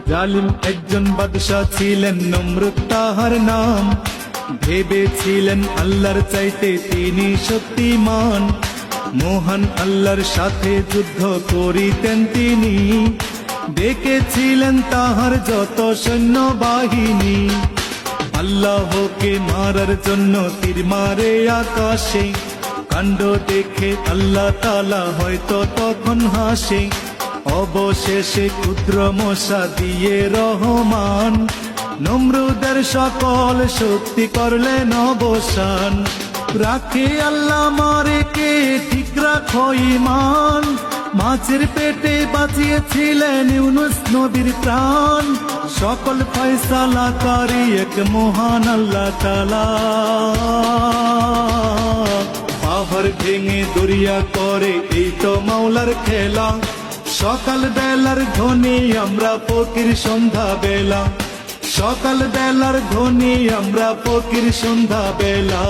জালিম একজন বাদশা ছিলেন, নমরুদ তাহার নাম। ভেবেছিলেন আল্লাহর চাইতে তিনি শক্তিমান, মহান আল্লাহর সাথে যুদ্ধ করিতেন তিনি। ডেকেছিলেন তাহার যত সৈন্যবাহিনী, আল্লাহকে মারার জন্য তীর মারে আকাশে। কাণ্ড দেখে আল্লাহ তাআলা হয়তো তখন হাসে। অবশেষে ক্ষুদ্র মশা দিয়ে রহমান নমরুদের সকল শক্তি করলেন অবসান। রাখে আল্লাহ মারে কে ঠিক রাখো ঈমান, মাছের পেটে বাঁচিয়েছিলেন ইউনুস নবীর প্রাণ। সকল ফয়সালাকারী এক মহান আল্লাহ তাআলা, পাহাড় ভেঙে দরিয়া করে এই তো মাওলার খেলা। সকাল বেলার ধ্বনি আমরা ফকির সন্ধ্যা বেলা, সকাল বেলার ধ্বনি আমরা ফকির সন্ধ্যা বেলা।